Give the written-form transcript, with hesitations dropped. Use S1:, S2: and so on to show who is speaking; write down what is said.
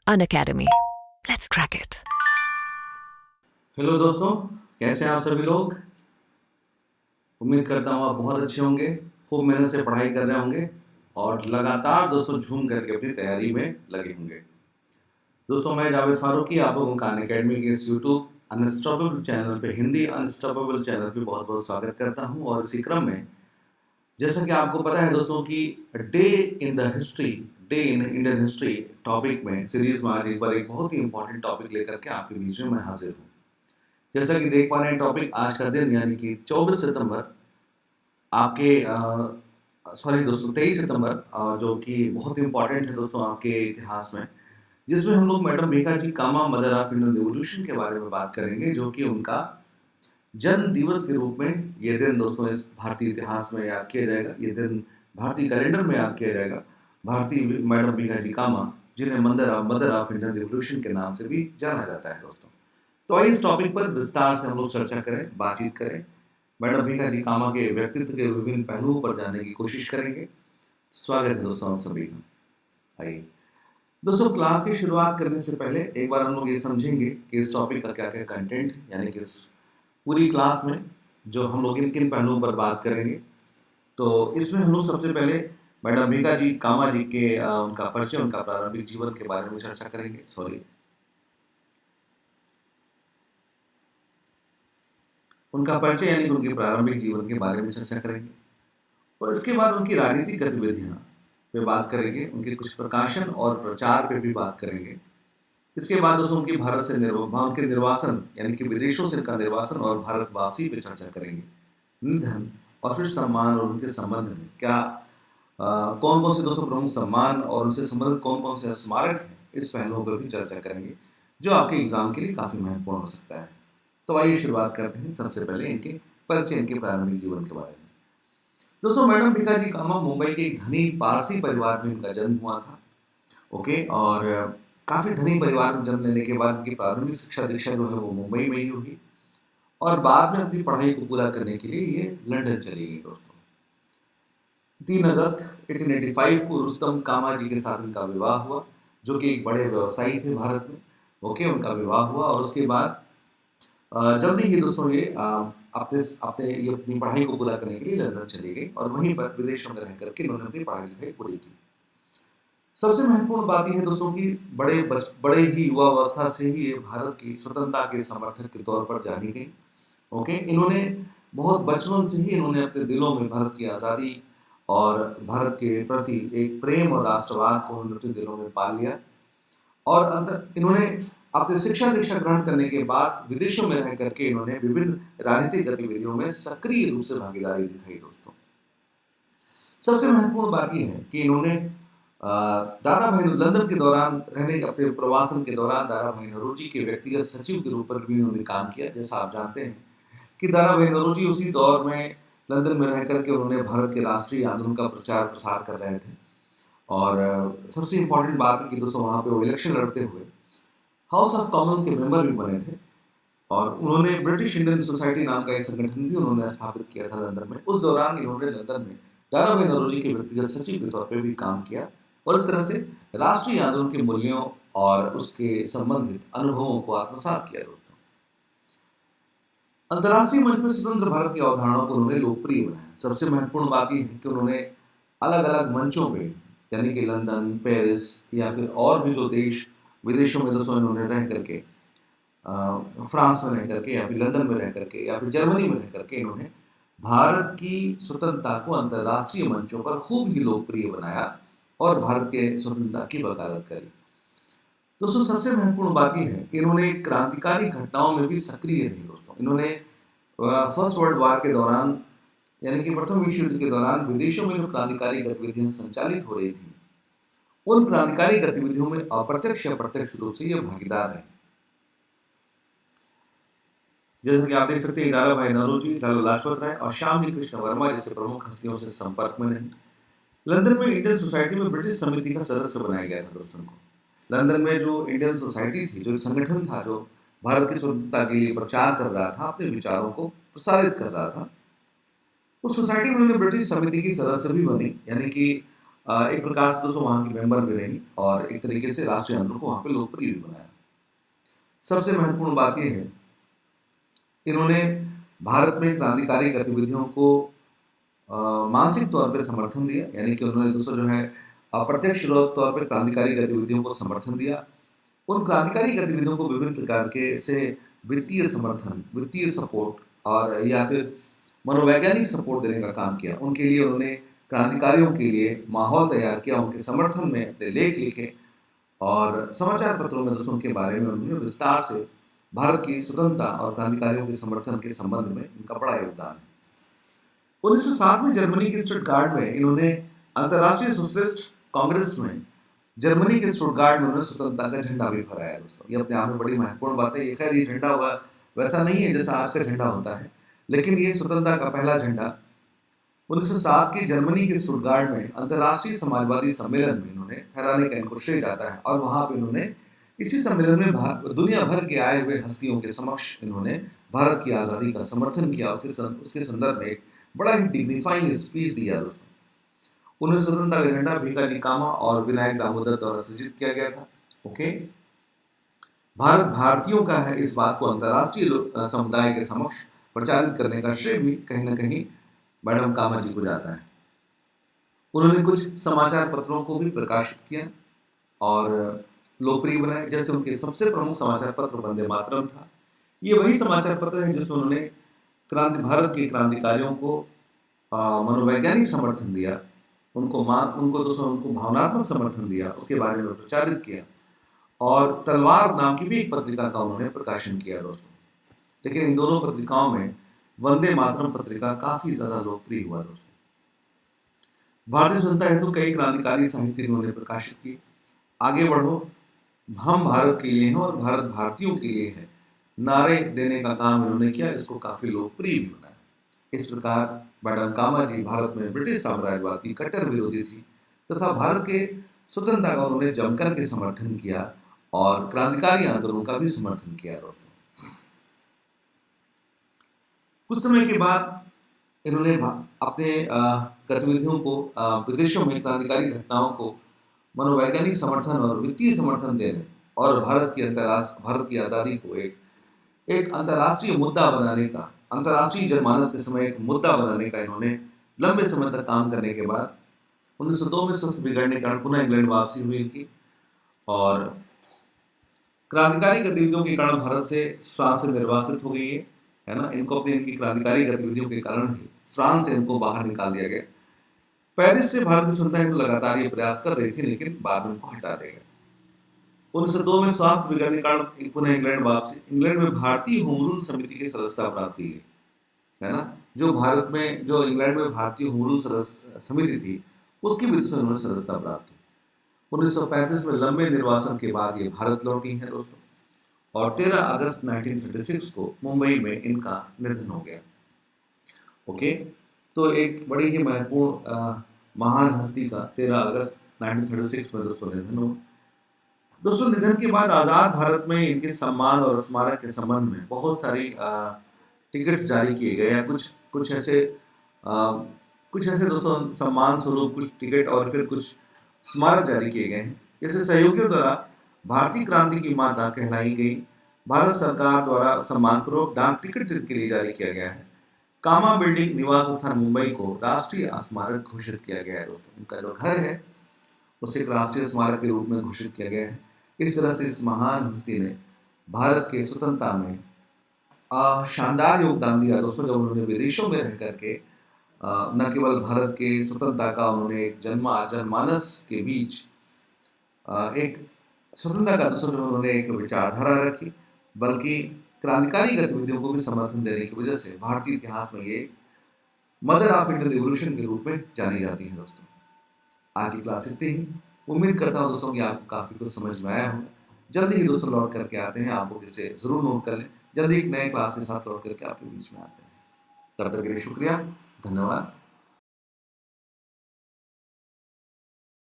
S1: Unacademy. Let's crack it.
S2: Hello दोस्तों, कैसे हैं आप सभी लोग। उम्मीद करता हूँ आप बहुत अच्छे होंगे, खूब मेहनत से पढ़ाई कर रहे होंगे और लगातार दोस्तों झूम करके अपनी तैयारी में लगे होंगे। दोस्तों, मैं जावेद फारूकी आप लोगों का अनअकैडमी के इस यूट्यूब अनस्टॉपेबल चैनल पे, हिंदी अनस्टॉपेबल चैनल पे बहुत बहुत स्वागत करता हूँ। और इसी क्रम में जैसा कि आपको पता है दोस्तों कि day in the history, day in Indian history topic में सीरीज में आज एक बार एक बहुत ही इंपॉर्टेंट टॉपिक लेकर के आपके बीच में मैं हाजिर हूँ। जैसा कि देख पा रहे हैं टॉपिक आज का दिन यानी कि 24 सितंबर आपके सॉरी दोस्तों 23 सितंबर जो कि बहुत इंपॉर्टेंट है दोस्तों आपके इतिहास में, जिसमें हम लोग madam Bhikaji Cama mother of Indian revolution के बारे में बात करेंगे, जो कि उनका जन्म दिवस के रूप में ये दिन दोस्तों इस भारतीय इतिहास में याद किया जाएगा। ये दिन भारतीय कैलेंडर में याद किया जाएगा। भारतीय मैडम भीखाजी कामा, जिन्हें मदर ऑफ इंडियन रिवॉल्यूशन के नाम से भी जाना जाता है दोस्तों। तो आइए इस टॉपिक पर विस्तार से हम लोग चर्चा करें, बातचीत करें, मैडम भीखाजी कामा के व्यक्तित्व के विभिन्न पहलुओं पर जानने की कोशिश करेंगे। स्वागत है दोस्तों आप सभी का। आइए दोस्तों, क्लास की शुरुआत करने से पहले एक बार हम लोग ये समझेंगे कि इस टॉपिक का क्या क्या कंटेंट, यानी कि इस पूरी क्लास में जो हम लोग किन किन पहलुओं पर बात करेंगे। तो इसमें हम लोग सबसे पहले मैडम भीखाजी कामा जी के उनका परिचय, उनका प्रारंभिक जीवन के बारे में चर्चा करेंगे। उनका परिचय यानी कि उनके प्रारंभिक जीवन के बारे में चर्चा करेंगे। और इसके बाद उनकी राजनीतिक गतिविधियां पे बात करेंगे, उनके कुछ प्रकाशन और प्रचार पे भी बात करेंगे। इसके बाद दोस्तों उनकी भारत से उनके निर्वासन यानी कि विदेशों से का निर्वासन और भारत वापसी पे चर्चा करेंगे। निधन और फिर सम्मान और उनके संबंध में क्या कौन कौन से दोस्तों प्रमुख सम्मान और उनसे संबंधित कौन कौन से स्मारक हैं, इस पहलुओं पर भी चर्चा करेंगे, जो आपके एग्जाम के लिए काफी महत्वपूर्ण हो सकता है। तो आइए शुरुआत करते हैं सबसे पहले इनके परिचय, इनके प्रारंभिक जीवन के बारे में। दोस्तों, मैडम भीखाजी कामा मुंबई के एक धनी पारसी परिवार में उनका जन्म हुआ था। ओके, और काफी धनी परिवार में जन्म लेने के बाद उनकी प्रारंभिक शिक्षा दीक्षा जो है वो मुंबई में ही हुई और बाद में अपनी पढ़ाई को पूरा करने के लिए ये लंदन चली गई दोस्तों। 3 अगस्त 1885 को रुस्तम कामा जी के साथ उनका विवाह हुआ, जो कि एक बड़े व्यवसायी थे भारत में। ओके, उनका विवाह हुआ और उसके बाद जल्दी ही दोस्तों ये अपने अपने ये अपनी पढ़ाई को पूरा करने के लिए लंदन चली गई और वहीं पर विदेशों में रह करके इन्होंने अपनी पढ़ाई लिखाई पूरी की। सबसे महत्वपूर्ण बात यह है दोस्तों कि बड़े ही युवा अवस्था से ही ये भारत की स्वतंत्रता के समर्थक के तौर पर जानी गई। ओके, इन्होंने बहुत बचपन से ही इन्होंने अपने दिलों में भारत की आज़ादी और भारत के प्रति एक प्रेम और राष्ट्रवाद को उन्होंने अपने दिलों में पाल लिया। और इन्होंने अपने शिक्षा दीक्षा ग्रहण करने के बाद विदेशों में रह करके इन्होंने विभिन्न राजनीतिक गतिविधियों में सक्रिय रूप से भागीदारी दिखाई दोस्तों। सबसे महत्वपूर्ण बात यह है कि इन्होंने दादा भाई लंदन के दौरान रहने अपने प्रवासन के दौरान दादा भाई नौरोजी के व्यक्तिगत सचिव के रूप में भी उन्होंने काम किया। जैसा आप जानते हैं कि दादा भाई नौरोजी उसी दौर में लंदन में रह करके उन्होंने भारत के राष्ट्रीय आंदोलन का प्रचार प्रसार कर रहे थे। और सबसे इम्पोर्टेंट बात है कि दोस्तों वहाँ पे वो इलेक्शन लड़ते हुए हाउस ऑफ कॉमन्स के मेंबर भी बने थे और उन्होंने ब्रिटिश इंडियन सोसाइटी नाम का एक संगठन भी उन्होंने स्थापित किया था लंदन में। उस दौरान इन्होंने लंदन में दादा भाई नौरोजी के व्यक्तिगत सचिव के तौर पर भी काम किया और इस तरह से राष्ट्रीय आंदोलन के मूल्यों और उसके संबंधित अनुभवों को आत्मसात किया दोस्तों। अंतर्राष्ट्रीय मंच में स्वतंत्र भारत की अवधारणाओं को उन्होंने लोकप्रिय बनाया। सबसे महत्वपूर्ण बात यह है कि उन्होंने अलग अलग मंचों पे यानी कि लंदन, पेरिस या फिर और भी जो देश विदेशों में दोस्तों इन्होंने रह करके फ्रांस में रह करके या फिर लंदन में रह करके या फिर जर्मनी में रह करके इन्होंने भारत की स्वतंत्रता को अंतर्राष्ट्रीय मंचों पर खूब ही लोकप्रिय बनाया और भारत के स्वतंत्रता की वकालत करी। दोस्तों, सबसे महत्वपूर्ण बात यह है कि इन्होंने क्रांतिकारी घटनाओं में भी सक्रिय रही दोस्तों। इन्होंने फर्स्ट वर्ल्ड वार के दौरान यानी कि प्रथम विश्व युद्ध के दौरान विदेशों में जो क्रांतिकारी गतिविधियां संचालित हो रही थी, उन क्रांतिकारी गतिविधियों में अप्रत्यक्ष या प्रत्यक्ष रूप से ये भागीदार है। जैसा कि आप देख सकते हैं, दादा भाई नौरोजी, लाला लाजपत राय और श्यामजी कृष्ण वर्मा जैसे प्रमुख हस्तियों से संपर्क में रहे। लंदन में इंडियन सोसाइटी में ब्रिटिश समिति का सदस्य बनाया गया था दोस्तों को। लंदन में जो इंडियन सोसाइटी थी, जो एक संगठन था जो भारत की स्वतंत्रता के लिए प्रचार कर रहा था, अपने विचारों को प्रसारित कर रहा था, उस सोसाइटी में उन्होंने ब्रिटिश समिति की सदस्य भी बनी। यानी कि एक प्रकार से दोस्तों वहाँ की मेंबर भी रही और एक तरीके से राष्ट्रीय आंदोलन को वहाँ पे लोकप्रिय भी बनाया। सबसे महत्वपूर्ण बात यह है, इन्होंने भारत में क्रांतिकारी गतिविधियों को अ, मानसिक तौर पे समर्थन दिया, यानी कि उन्होंने दोस्तों जो है अप्रत्यक्ष तौर पे क्रांतिकारी गतिविधियों को समर्थन दिया। उन क्रांतिकारी गतिविधियों को विभिन्न प्रकार के से वित्तीय समर्थन, वित्तीय सपोर्ट और या फिर मनोवैज्ञानिक सपोर्ट देने का काम किया। उनके लिए उन्होंने क्रांतिकारियों के लिए माहौल तैयार किया, उनके समर्थन में अपने लेख लिखे और समाचार पत्रों में दोस्तों उनके बारे में उन्होंने विस्तार से भारत की स्वतंत्रता और क्रांतिकारियों के समर्थन के संबंध में इनका बड़ा योगदान है। 1907 में जर्मनी के स्टुटगार्ट में इन्होंने अंतर्राष्ट्रीय सोशलिस्ट कांग्रेस में जर्मनी के स्टुटगार्ट में उन्होंने स्वतंत्रता का झंडा भी फहराया दोस्तों। ये अपने आप में बड़ी महत्वपूर्ण बात है। ये खैर ये झंडा हुआ वैसा नहीं है जैसा आज का झंडा होता है, लेकिन ये स्वतंत्रता का पहला झंडा 1907 की जर्मनी के स्टुटगार्ट में अंतर्राष्ट्रीय समाजवादी सम्मेलन में इन्होंने फहराने का इनको श्रेय जाता है और वहां पे इन्होंने इसी सम्मेलन में दुनिया भर के आए हुए हस्तियों के समक्ष इन्होंने भारत की आज़ादी का समर्थन किया। उसके संदर्भ में एक बड़ा ही डिग्निफाइंग स्पीच दिया दोस्तों। उन्हें स्वतंत्रता का झंडा भिखारी कामा और विनायक दामोदर द्वारा सृजित किया गया था। ओके, भारत भारतीयों का है, इस बात को अंतर्राष्ट्रीय समुदाय के समक्ष प्रचारित करने का श्रेय भी कहीं ना कहीं मैडम कामा जी को जाता है। उन्होंने कुछ समाचार पत्रों को भी प्रकाशित किया और लोकप्रिय बनाए, जैसे उनके सबसे प्रमुख समाचार पत्र वंदे मातरम था। ये वही समाचार पत्र है जिसमें उन्होंने भारत के क्रांतिकारियों को मनोवैज्ञानिक समर्थन दिया, उनको भावनात्मक समर्थन दिया, उसके बारे में प्रचारित किया और तलवार नाम की भी एक पत्रिका का उन्होंने प्रकाशन किया दोस्तों। लेकिन इन दोनों पत्रिकाओं में वंदे मातरम पत्रिका काफी ज्यादा लोकप्रिय हुआ दोस्तों। भारतीय स्वतंत्रता हेतु कई क्रांतिकारी साहित्य इन्होंने प्रकाशित किए। आगे बढ़ो, हम भारत के लिए हैं और भारत भारतीयों के लिए है, नारे देने का काम इन्होंने किया, इसको काफी लोकप्रिय भी बनाया। इस प्रकार मैडम कामा जी भारत में ब्रिटिश साम्राज्यवाद की कट्टर विरोधी थी तथा भारत के स्वतंत्रता का उन्होंने जमकर के समर्थन किया और क्रांतिकारी आंदोलनों का भी समर्थन किया दोस्तों। कुछ समय के बाद इन्होंने अपने गतिविधियों को विदेशों में क्रांतिकारी घटनाओं को मनोवैज्ञानिक समर्थन और वित्तीय समर्थन देने और भारत की आज़ादी को एक अंतर्राष्ट्रीय मुद्दा बनाने का, अंतर्राष्ट्रीय जनमानस के समय एक मुद्दा बनाने का इन्होंने लंबे समय तक काम करने के बाद 1902 में स्वास्थ्य बिगड़ने के कारण पुनः इंग्लैंड वापसी हुई इनकी और क्रांतिकारी गतिविधियों के कारण भारत से फ्रांस से निर्वासित हो गई है ना। इनको अपनी इनकी क्रांतिकारी गतिविधियों के कारण ही फ्रांस से इनको बाहर निकाल दिया गया। पेरिस से भारत की स्वतंत्रता हेतु लगातार ये प्रयास कर रही थी, लेकिन बाद में उनको हटा दिया गया। 1902 में स्वास्थ्य बिगड़ने के कारण पुनः इंग्लैंड वापसी। इंग्लैंड में भारतीय होम रूल समिति की सदस्यता प्राप्त की है ना। जो इंग्लैंड में भारतीय होम रूल समिति थी उसकी भी उन्होंने सदस्यता प्राप्त की। 1935 में लंबे निर्वासन के बाद ये भारत लौटी हैं दोस्तों और 13 अगस्त 1936 को मुंबई में इनका निधन हो गया। ओके, तो एक बड़ी ही महत्वपूर्ण महान हस्ती का 13 अगस्त 1936 में दोस्तों निधन हुआ। दोस्तों निधन के बाद आज़ाद भारत में इनके सम्मान और स्मारक के संबंध में बहुत सारी टिकट जारी किए गए हैं। कुछ ऐसे दोस्तों सम्मान स्वरूप कुछ टिकट और फिर कुछ स्मारक जारी किए गए हैं। जैसे सहयोगियों द्वारा भारतीय क्रांति की माता कहलाई गई भारत सरकार द्वारा सम्मानपूर्वक डाक टिकट के लिए जारी किया गया है। कामा बिल्डिंग निवास स्थान मुंबई को राष्ट्रीय स्मारक घोषित किया गया है दोस्तों। उनका जो घर है उसे एक राष्ट्रीय स्मारक के रूप में घोषित किया गया है। इस तरह से इस महान हस्ती ने भारत के स्वतंत्रता में शानदार योगदान दिया दोस्तों। जब उन्होंने विदेशों में रह करके न केवल भारत के स्वतंत्रता का उन्होंने एक जनमानस के बीच एक स्वतंत्रता का दोस्तों उन्होंने एक विचारधारा रखी, बल्कि क्रांतिकारी गतिविधियों को भी समर्थन देने की वजह से भारतीय इतिहास में ये मदर ऑफ इंडियन रिवॉल्यूशन के रूप में जानी जाती है दोस्तों। आज की क्लास इतनी ही। उम्मीद करता हूँ दोस्तों कि आपको काफ़ी कुछ समझ में आया होगा। जल्दी ही दोस्तों लौट करके आते हैं, आप लोग इसे ज़रूर नोट कर लें। जल्दी एक नए क्लास के साथ लौट करके आपके बीच में आते हैं। तब तक के लिए शुक्रिया, धन्यवाद।